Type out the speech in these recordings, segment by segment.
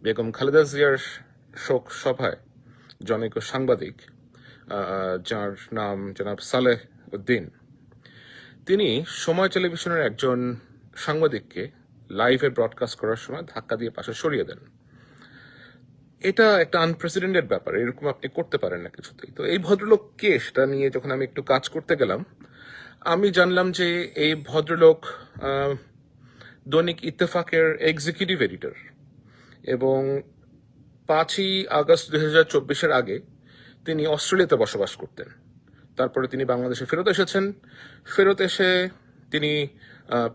বেগম খালেদা জিয়ার শোক সভায় জনৈক সাংবাদিক যার নাম জনাব সালেহ উদ্দিন, তিনি সময় টেলিভিশনের একজন সাংবাদিককে লাইভে ব্রডকাস্ট করার সময় ধাক্কা দিয়ে পাশে সরিয়ে দেন। এটা একটা আনপ্রেসিডেন্টেড ব্যাপার, এরকম আপনি করতে পারেন না কিছুতেই। তো এই ভদ্রলোক কে সেটা নিয়ে যখন আমি একটু কাজ করতে গেলাম, আমি জানলাম যে এই ভদ্রলোক দৈনিক ইত্তেফাকের এক্সিকিউটিভ এডিটর এবং 5ই আগস্ট 2024-এর আগে তিনি অস্ট্রেলিয়াতে বসবাস করতেন। তারপরে তিনি বাংলাদেশে ফেরত এসেছেন। ফেরত এসে তিনি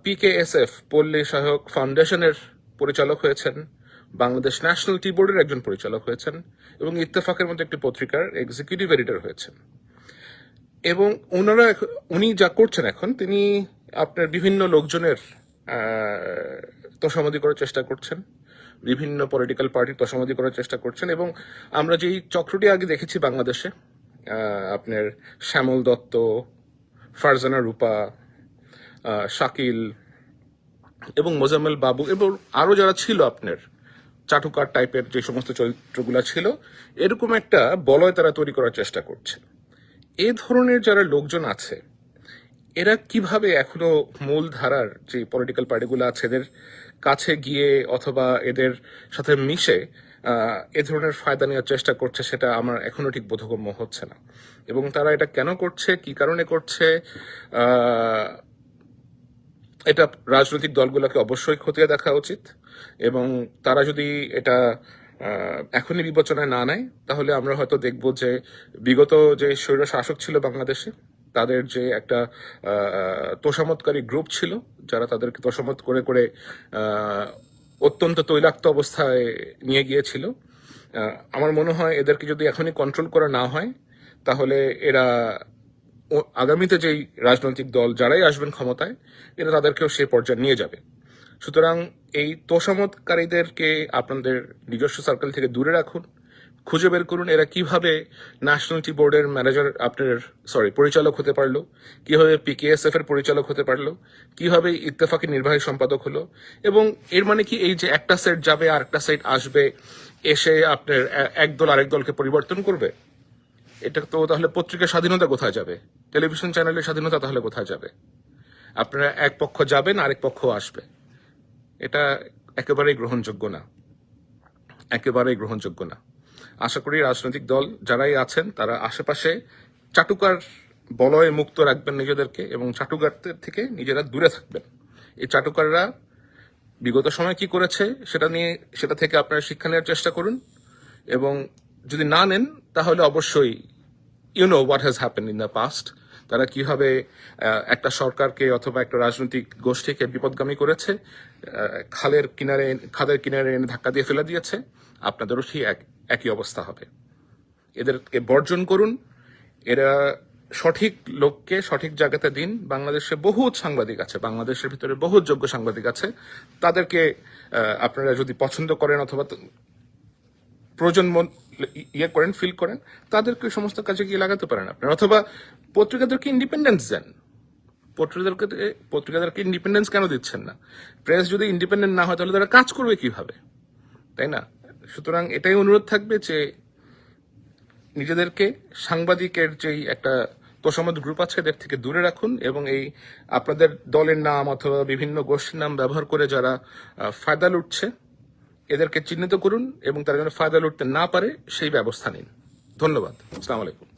PKSF পল্লী সহায়ক ফাউন্ডেশনের পরিচালক হয়েছেন, বাংলাদেশ ন্যাশনাল টি বোর্ডের একজন পরিচালক হয়েছেন এবং ইত্তেফাকের মতো একটি পত্রিকার এক্সিকিউটিভ এডিটর হয়েছেন। এবং উনি যা করছেন এখন, তিনি আপনার বিভিন্ন লোকজনের তোষামোদি করার চেষ্টা করছেন, বিভিন্ন পলিটিক্যাল পার্টির তোষামোদি করার চেষ্টা করছেন। এবং আমরা যেই চক্রটি আগে দেখেছি বাংলাদেশে, আপনার শ্যামল দত্ত, ফারজানা রূপা, শাকিল এবং মোজাম্মেল বাবু এবং আরো যারা ছিল আপনার চাটুকার টাইপের যে সমস্ত চরিত্রগুলা ছিল, এরকম একটা বলয় তারা তৈরি করার চেষ্টা করছে। এই ধরনের যারা লোকজন আছে, এরা কিভাবে এখনো মূল ধারার যে পলিটিক্যাল পার্টিগুলো আছে এদের কাছে গিয়ে অথবা এদের সাথে মিশে এ ধরনের ফায়দা নেওয়ার চেষ্টা করছে, সেটা আমার এখনো ঠিক বোধগম্য হচ্ছে না। এবং তারা এটা কেন করছে, কি কারণে করছে, এটা রাজনৈতিক দলগুলোকে অবশ্যই খতিয়ে দেখা উচিত। এবং তারা যদি এটা এখনই বিবেচনায় না নেয়, তাহলে আমরা হয়তো দেখব যে বিগত যে স্বৈর শাসক ছিল বাংলাদেশে, তাদের যে একটা তোষামতকারী গ্রুপ ছিল, যারা তাদেরকে তোষামত করে করে অত্যন্ত তৈলাক্ত অবস্থায় নিয়ে গিয়েছিল, আমার মনে হয় এদেরকে যদি এখনই কন্ট্রোল করা না হয়, তাহলে এরা আগামীতে যেই রাজনৈতিক দল যারাই আসবেন ক্ষমতায়, এরা তাদেরকেও সে পর্যায়ে নিয়ে যাবে। সুতরাং এই তোষামতকারীদেরকে আপনাদের নিজস্ব সার্কেল থেকে দূরে রাখুন, খুঁজে বের করুন এরা কিভাবে ন্যাশনালিটি বোর্ডের পরিচালক হতে পারলো, কিভাবে PKSF এর পরিচালক হতে পারলো, কিভাবে ইত্তেফাকের নির্বাহী সম্পাদক হলো। এবং এর মানে কি এই যে একটা সেট যাবে আর একটা সেট আসবে, এসে আপনার এক দল আরেক দলকে পরিবর্তন করবে? এটা তো তাহলে পত্রিকার স্বাধীনতা কোথায় যাবে? টেলিভিশন চ্যানেলের স্বাধীনতা তাহলে কোথায় যাবে? আপনারা এক পক্ষ যাবেন, আরেক পক্ষ আসবে। এটা একেবারেই গ্রহণযোগ্য না, একেবারেই গ্রহণযোগ্য না। আশা করি রাজনৈতিক দল যারাই আছেন তারা আশেপাশে চাটুকার বলয়ে মুক্ত রাখবেন নিজেদেরকে এবং চাটুকারদের থেকে নিজেরা দূরে থাকবেন। এই চাটুকাররা বিগত সময় কি করেছে সেটা থেকে আপনারা শিক্ষা নেওয়ার চেষ্টা করুন। এবং যদি না নেন, তাহলে অবশ্যই you know what has happened in the past. তারা কিভাবে একটা সরকারকে অথবা একটা রাজনৈতিক গোষ্ঠীকে বিপদগামী করেছে, খাদের কিনারে এনে ধাক্কা দিয়ে ফেলে দিয়েছে। আপনাদেরও ঠিক একই অবস্থা হবে। এদেরকে বর্জন করুন, এরা সঠিক লোককে সঠিক জায়গাতে দিন। বাংলাদেশে বহুত সাংবাদিক আছে, বাংলাদেশের ভিতরে বহুত যোগ্য সাংবাদিক আছে। তাদেরকে আপনারা যদি পছন্দ করেন অথবা প্রয়োজন ফিল করেন, তাদেরকে সমস্ত কাজে গিয়ে লাগাতে পারেন আপনারা। অথবা পত্রিকাদেরকে ইন্ডিপেন্ডেন্স দেন। পত্রিকাদেরকে ইন্ডিপেন্ডেন্স কেন দিচ্ছেন না? প্রেস যদি ইন্ডিপেন্ডেন্ট না হয়, তাহলে তারা কাজ করবে কিভাবে, তাই না? সুতরাং এটাই অনুরোধ থাকবে যে নিজেদেরকে সাংবাদিকের যেই একটা তোষামত গ্রুপ আছে এদের থেকে দূরে রাখুন এবং এই আপনাদের দলের নাম অথবা বিভিন্ন গোষ্ঠীর নাম ব্যবহার করে যারা ফায়দা লুটছে, এদেরকে চিহ্নিত করুন এবং তারা যেন ফায়দা লুটতে না পারে সেই ব্যবস্থা নিন। ধন্যবাদ। আসসালামু আলাইকুম।